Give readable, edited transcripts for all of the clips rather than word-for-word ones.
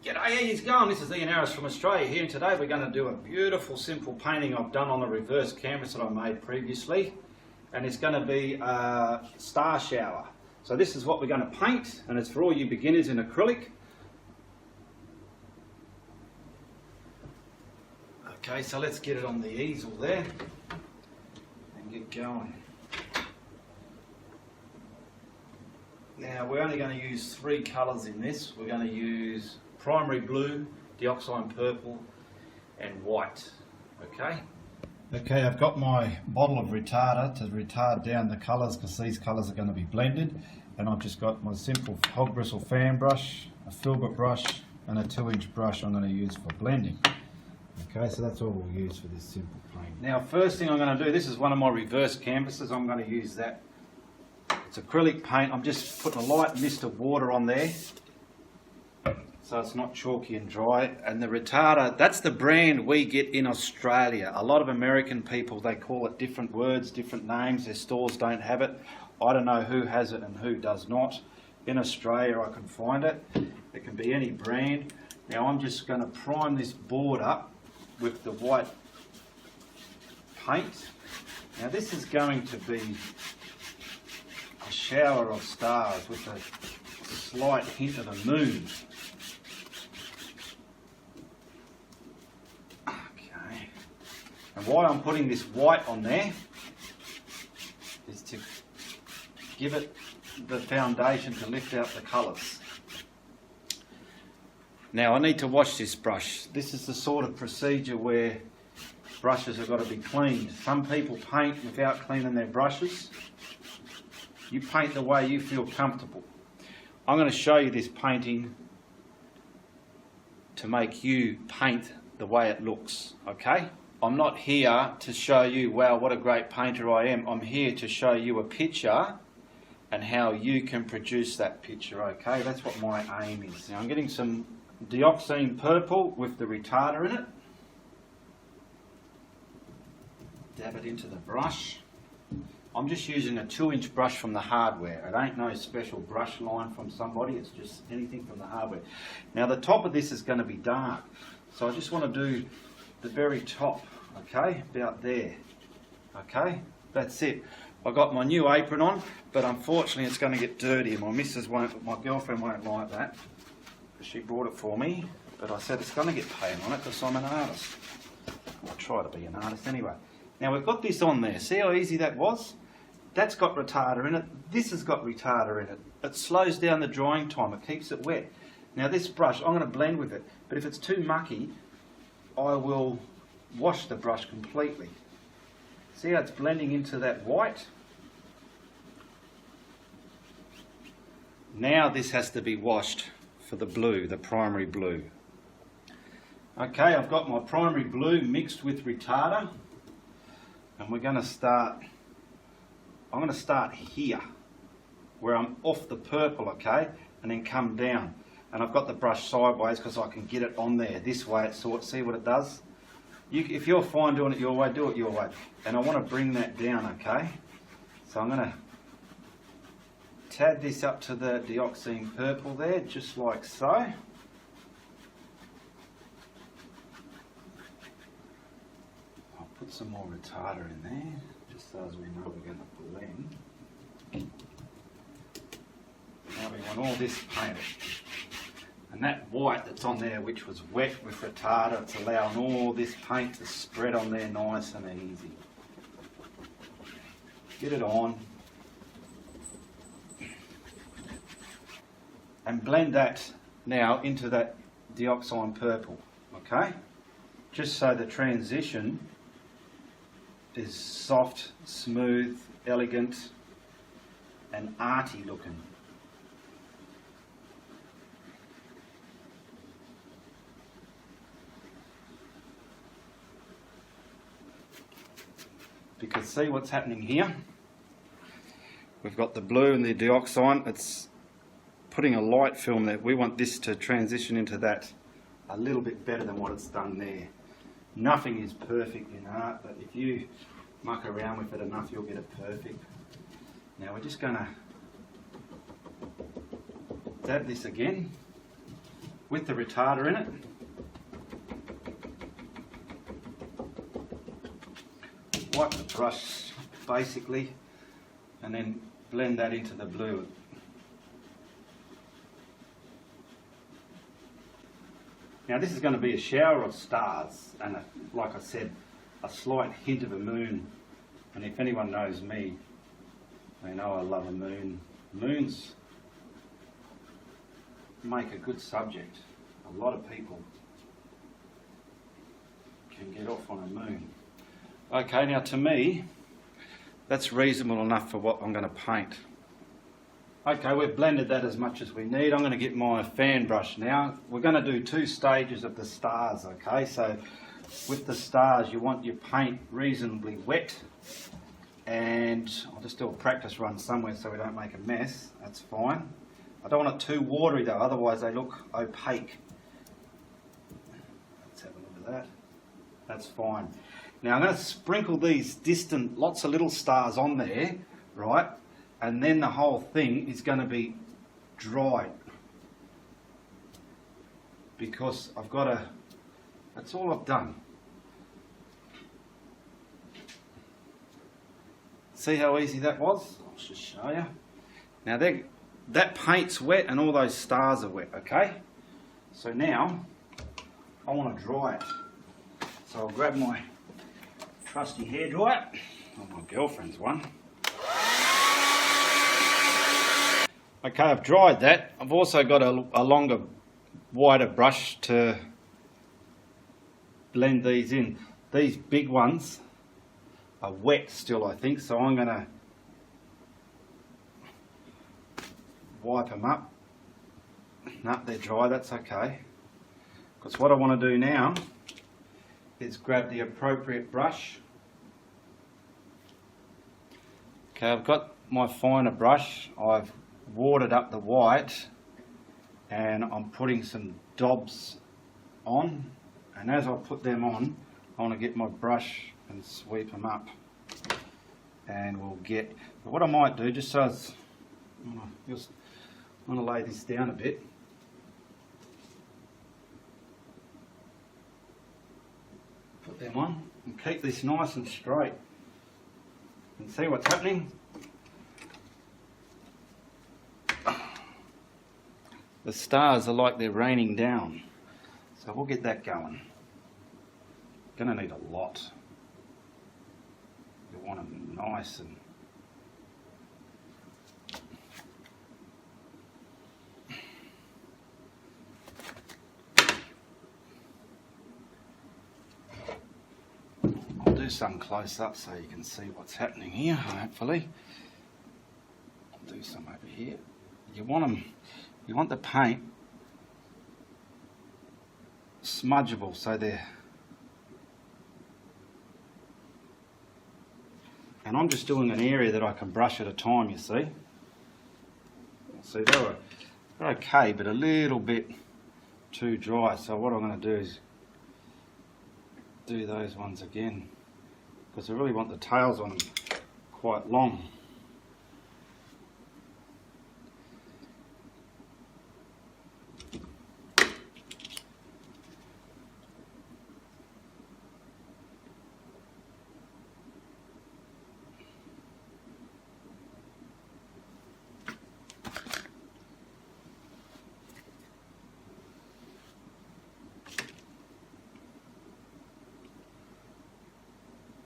G'day, how you going? This is Ian Harris from Australia here, and today we're going to do a beautiful simple painting I've done on the reverse canvas that I made previously, and it's going to be a star shower. So this is what we're going to paint, and it's for all you beginners in acrylic. Okay, so let's get it on the easel there and get going. Now we're only going to use three colours in this. We're going to use primary blue, dioxide purple and white. Okay, I've got my bottle of retarder to retard down the colours because these colours are going to be blended, and I've just got my simple hog bristle fan brush, a filbert brush and a 2-inch brush I'm going to use for blending. Okay, so that's all we'll use for this simple paint. Now first thing I'm going to do, this is one of my reverse canvases, I'm going to use that. It's acrylic paint. I'm just putting a light mist of water on there so it's not chalky and dry. And the retarder, that's the brand we get in Australia. A lot of American people, they call it different words, different names. Their stores don't have it. I don't know who has it and who does not. In Australia I can find it. It can be any brand. Now I'm just going to prime this board up with the white paint. Now this is going to be a shower of stars with a slight hint of the moon. Okay. And why I'm putting this white on there is to give it the foundation to lift out the colours. Now I need to wash this brush. This is the sort of procedure where brushes have got to be cleaned. Some people paint without cleaning their brushes. You paint the way you feel comfortable. I'm going to show you this painting to make you paint the way it looks, okay? I'm not here to show you, wow, what a great painter I am. I'm here to show you a picture and how you can produce that picture, okay? That's what my aim is. Now I'm getting some dioxide purple with the retarder in it. Dab it into the brush. I'm just using a 2-inch brush from the hardware. It ain't no special brush line from somebody, it's just anything from the hardware. Now the top of this is going to be dark, so I just want to do the very top, okay, about there. Okay, that's it. I've got my new apron on, but unfortunately it's going to get dirty. My girlfriend won't like that. She brought it for me, but I said it's going to get paint on it because I'm an artist. I try to be an artist anyway. Now we've got this on there. See how easy that was? That's got retarder in it. This has got retarder in it. It slows down the drying time. It keeps it wet. Now this brush, I'm going to blend with it. But if it's too mucky, I will wash the brush completely. See how it's blending into that white? Now this has to be washed for the blue, the primary blue. Okay, I've got my primary blue mixed with retarder. And we're going to start, I'm going to start here, where I'm off the purple, okay, and then come down. And I've got the brush sideways because I can get it on there. This way it sorts, see what it does? If you're fine doing it your way, do it your way. And I want to bring that down, okay? So I'm going to tab this up to the dioxide purple there, just like so. Put some more retarder in there, just so as we know we're going to blend. Now we want all this painted. And that white that's on there, which was wet with retarder, it's allowing all this paint to spread on there nice and easy. Get it on. And blend that now into that dioxide purple, okay? Just so the transition is soft, smooth, elegant and arty looking. You can see what's happening here. We've got the blue and the dioxide. It's putting a light film there. We want this to transition into that a little bit better than what it's done there. Nothing is perfect in art, but if you muck around with it enough, you'll get it perfect. Now we're just going to dab this again with the retarder in it. Wipe the brush basically, and then blend that into the blue. Now this is going to be a shower of stars and, like I said, a slight hint of a moon. And if anyone knows me, they know I love a moon. Moons make a good subject. A lot of people can get off on a moon. Okay, now to me, that's reasonable enough for what I'm going to paint. Okay, we've blended that as much as we need. I'm going to get my fan brush now. We're going to do 2 stages of the stars, okay? So with the stars, you want your paint reasonably wet. And I'll just do a practice run somewhere so we don't make a mess. That's fine. I don't want it too watery though, otherwise they look opaque. Let's have a look at that. That's fine. Now I'm going to sprinkle these distant, lots of little stars on there, right? And then the whole thing is going to be dried. Because I've got to, that's all I've done. See how easy that was? I'll just show you. Now that paint's wet and all those stars are wet, okay? So now I want to dry it. So I'll grab my trusty hairdryer, or my girlfriend's one. Okay, I've dried that. I've also got a longer, wider brush to blend these in. These big ones are wet still, I think, so I'm going to wipe them up. No, they're dry, that's okay. Because what I want to do now is grab the appropriate brush. Okay, I've got my finer brush. I've watered up the white and I'm putting some dobs on, and as I put them on I want to get my brush and sweep them up, and we'll get, but what I might do, just so as I want to lay this down a bit. Put them on and keep this nice and straight and see what's happening. The stars are like they're raining down, so we'll get that going. Gonna need a lot. You want them nice and I'll do some close up so you can see what's happening here, hopefully. I'll do some over here. You want the paint smudgeable, so they're, and I'm just doing an area that I can brush at a time, you see. See, they're okay, but a little bit too dry, so what I'm going to do is do those ones again, because I really want the tails on them quite long.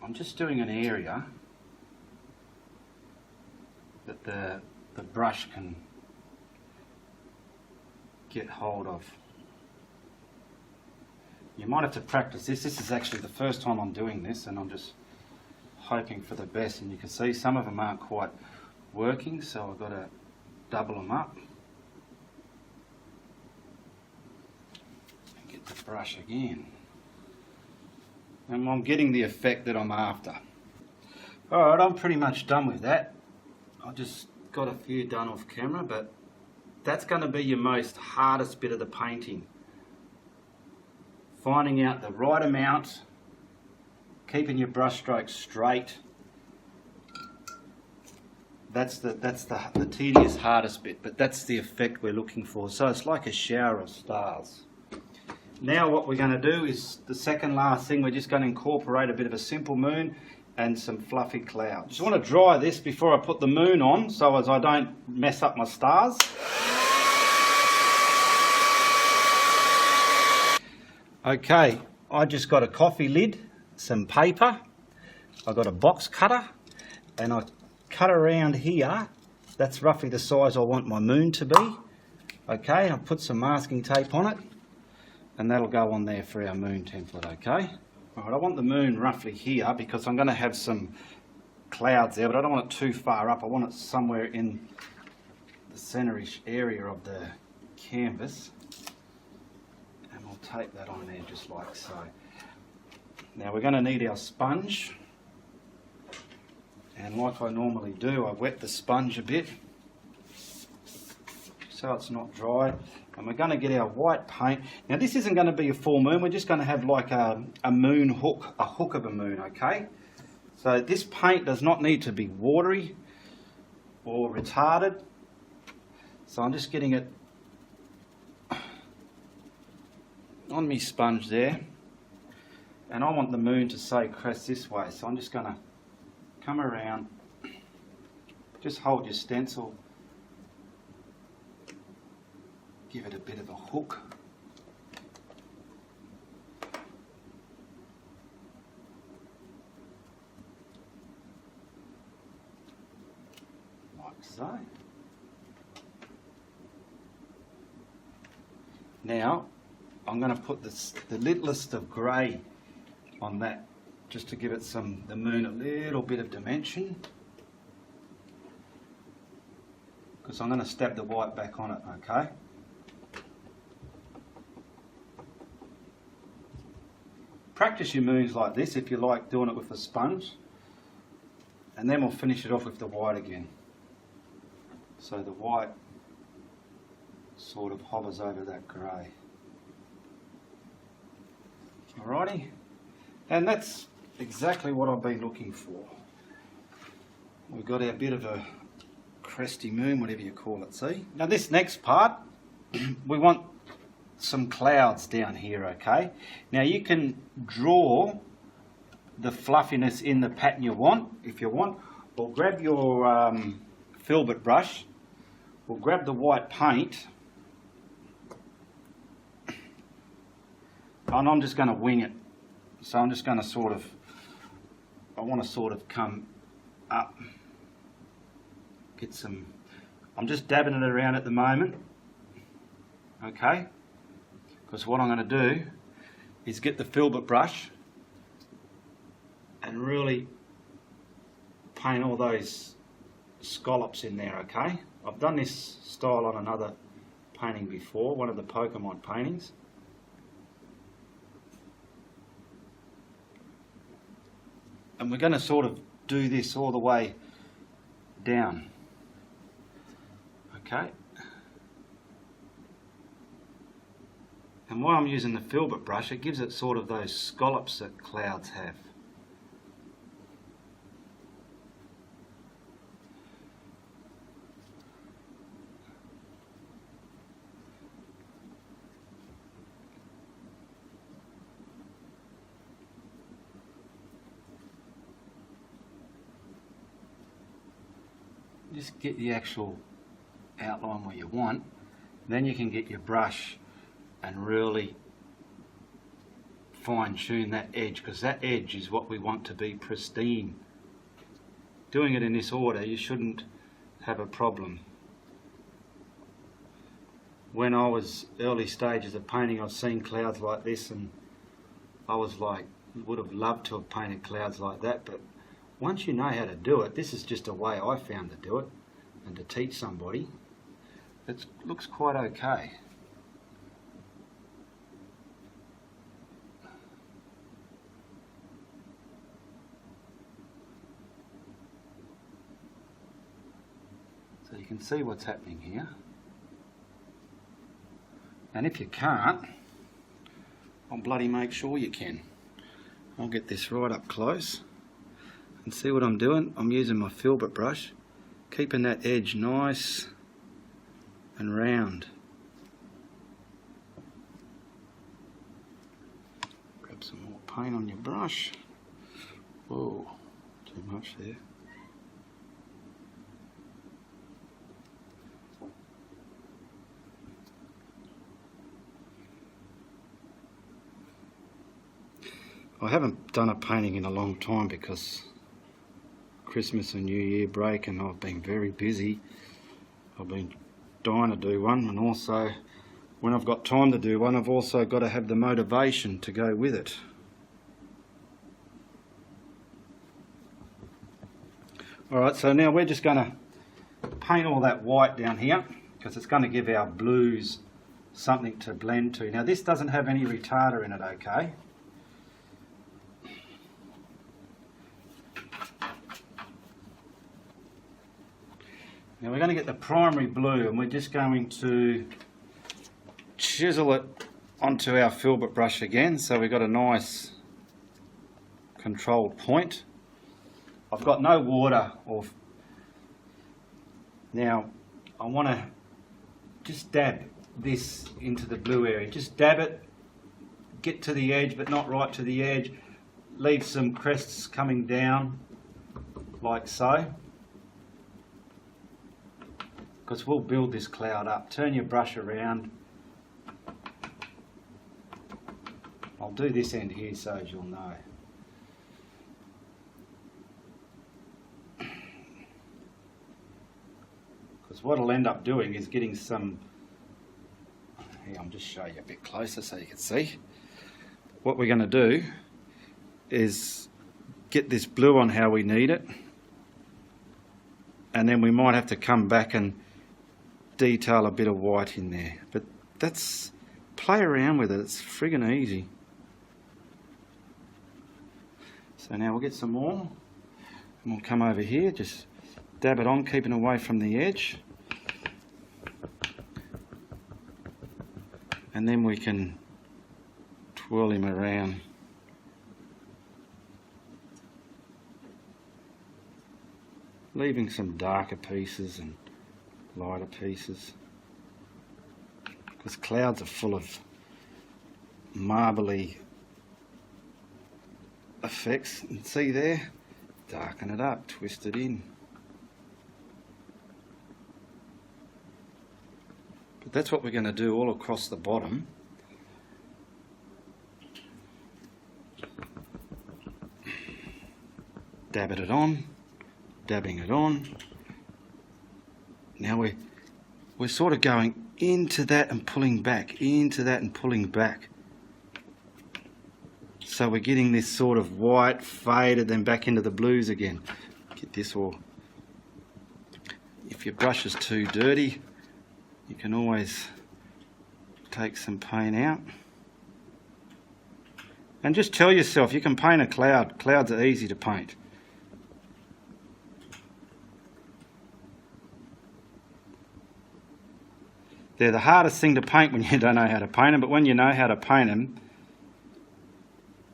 I'm just doing an area that the brush can get hold of. You might have to practice this. This is actually the first time I'm doing this, and I'm just hoping for the best. And you can see some of them aren't quite working, so I've got to double them up and get the brush again. And I'm getting the effect that I'm after. Alright, I'm pretty much done with that. I just got a few done off camera, but that's going to be your most hardest bit of the painting. Finding out the right amount, keeping your brush strokes straight, That's the tedious, hardest bit, but that's the effect we're looking for. So it's like a shower of stars. Now what we're going to do is the second last thing, we're just going to incorporate a bit of a simple moon and some fluffy clouds. Just want to dry this before I put the moon on so as I don't mess up my stars. Okay, I just got a coffee lid, some paper, I've got a box cutter, and I cut around here. That's roughly the size I want my moon to be. Okay, I'll put some masking tape on it, and that'll go on there for our moon template, okay? Alright, I want the moon roughly here because I'm going to have some clouds there, but I don't want it too far up. I want it somewhere in the centre-ish area of the canvas. And we'll tape that on there just like so. Now we're going to need our sponge. And like I normally do, I wet the sponge a bit so it's not dry. And we're going to get our white paint. Now this isn't going to be a full moon, we're just going to have like a moon hook, a hook of a moon, okay? So this paint does not need to be watery or retarded. So I'm just getting it on my sponge there. And I want the moon to say crest this way, so I'm just going to come around, just hold your stencil, give it a bit of a hook. Like so. Now, I'm going to put the littlest of grey on that, just to give it the moon a little bit of dimension. Because I'm going to stab the white back on it, okay? Practice your moons like this if you like doing it with a sponge. And then we'll finish it off with the white again. So the white sort of hovers over that grey. Alrighty? And that's exactly what I've been looking for. We've got our bit of a cresty moon, whatever you call it, see? Now this next part, we want some clouds down here, okay? Now you can draw the fluffiness in the pattern you want, if you want, or grab your filbert brush, or grab the white paint, and I'm just going to wing it. So I'm just going to I want to sort of come up, get some, I'm just dabbing it around at the moment, okay? Because what I'm going to do is get the filbert brush and really paint all those scallops in there, okay? I've done this style on another painting before, one of the Pokemon paintings. And we're going to sort of do this all the way down, okay? And while I'm using the filbert brush, it gives it sort of those scallops that clouds have. Just get the actual outline where you want, then you can get your brush and really fine tune that edge, because that edge is what we want to be pristine. Doing it in this order, you shouldn't have a problem. When I was early stages of painting, I've seen clouds like this and I was like, would have loved to have painted clouds like that, but once you know how to do it, this is just a way I found to do it and to teach somebody. It looks quite okay. So you can see what's happening here. And if you can't, I'll bloody make sure you can. I'll get this right up close. And see what I'm doing? I'm using my filbert brush keeping that edge nice and round. Grab some more paint on your brush. Whoa, too much there. I haven't done a painting in a long time because Christmas and New Year break, and I've been very busy. I've been dying to do one, and also when I've got time to do one, I've also got to have the motivation to go with it. Alright, so now we're just going to paint all that white down here because it's going to give our blues something to blend to. Now this doesn't have any retarder in it, okay? Now we're going to get the primary blue, and we're just going to chisel it onto our filbert brush again, so we've got a nice controlled point. I've got no water now I want to just dab this into the blue area. Just dab it, get to the edge but not right to the edge, leave some crests coming down like so. Because we'll build this cloud up. Turn your brush around. I'll do this end here so as you'll know. Because what I'll end up doing is getting some... Here, I'll just show you a bit closer so you can see. What we're going to do is get this blue on how we need it. And then we might have to come back and detail a bit of white in there, but that's, play around with it, it's friggin' easy. So now we'll get some more and we'll come over here, just dab it on, keeping away from the edge, and then we can twirl him around. Leaving some darker pieces and lighter pieces, because clouds are full of marbly effects. And see there, darken it up, twist it in. But that's what we're going to do all across the bottom. Dabbing it on, dabbing it on. Now we're sort of going into that and pulling back, into that and pulling back. So we're getting this sort of white faded, then back into the blues again. Get this all. If your brush is too dirty, you can always take some paint out. And just tell yourself you can paint a cloud. Clouds are easy to paint. They're the hardest thing to paint when you don't know how to paint them, but when you know how to paint them,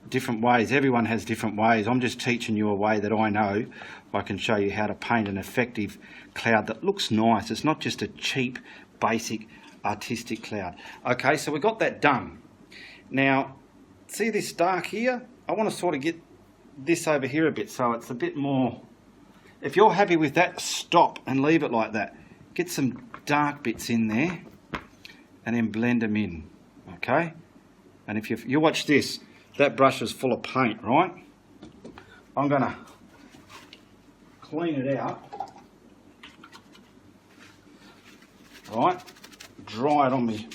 different ways. Everyone has different ways. I'm just teaching you a way that I know. I can show you how to paint an effective cloud that looks nice. It's not just a cheap, basic, artistic cloud. Okay, so we got that done. Now, see this dark here? I want to sort of get this over here a bit so it's a bit more... If you're happy with that, stop and leave it like that. Get some dark bits in there and then blend them in, okay? And if you watch this, that brush is full of paint, right? I'm going to clean it out, right? Dry it on my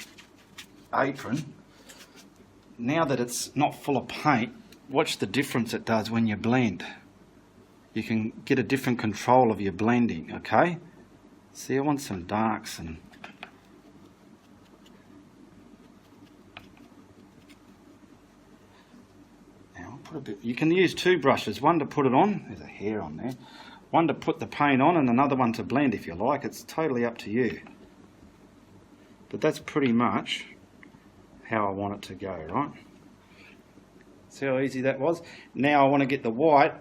apron. Now that it's not full of paint, watch the difference it does when you blend. You can get a different control of your blending, okay? See, I want some darks and... Now I'll put a bit... You can use two brushes, one to put it on, there's a hair on there, one to put the paint on and another one to blend if you like. It's totally up to you. But that's pretty much how I want it to go, right? See how easy that was? Now I want to get the white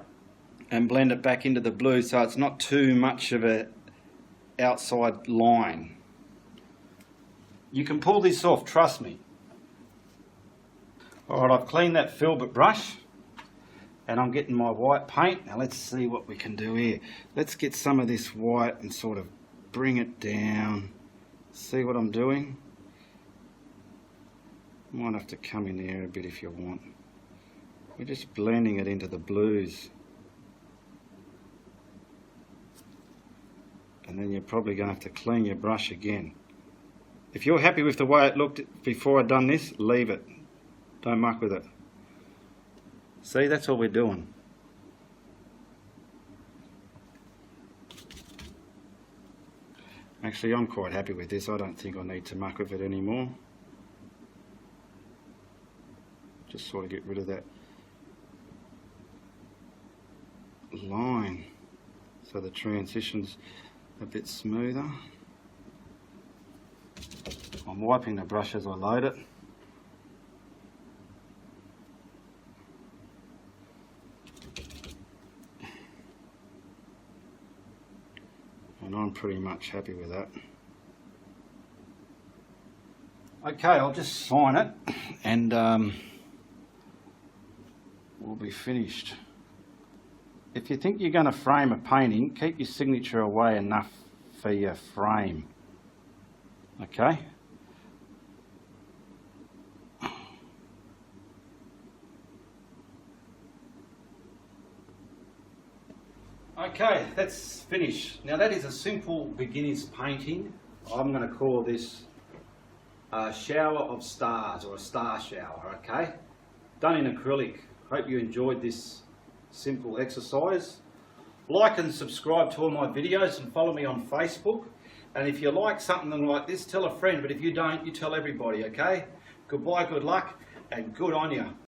and blend it back into the blue so it's not too much of a outside line. You can pull this off, trust me. Alright, I've cleaned that filbert brush and I'm getting my white paint. Now let's see what we can do here. Let's get some of this white and sort of bring it down. See what I'm doing? Might have to come in there a bit if you want. We're just blending it into the blues. And then you're probably going to have to clean your brush again. If you're happy with the way it looked before I'd done this, leave it. Don't muck with it. See, that's all we're doing. Actually, I'm quite happy with this. I don't think I need to muck with it anymore. Just sort of get rid of that line so the transition's a bit smoother. I'm wiping the brush as I load it. And I'm pretty much happy with that. Okay, I'll just sign it and we'll be finished. If you think you're going to frame a painting, keep your signature away enough for your frame. Okay? Okay, that's finished. Now that is a simple beginner's painting. I'm going to call this a shower of stars, or a star shower, okay? Done in acrylic. Hope you enjoyed this simple exercise. Like and subscribe to all my videos and follow me on Facebook. And if you like something like this, tell a friend. But if you don't, you tell everybody, okay? Goodbye, good luck, and good on you.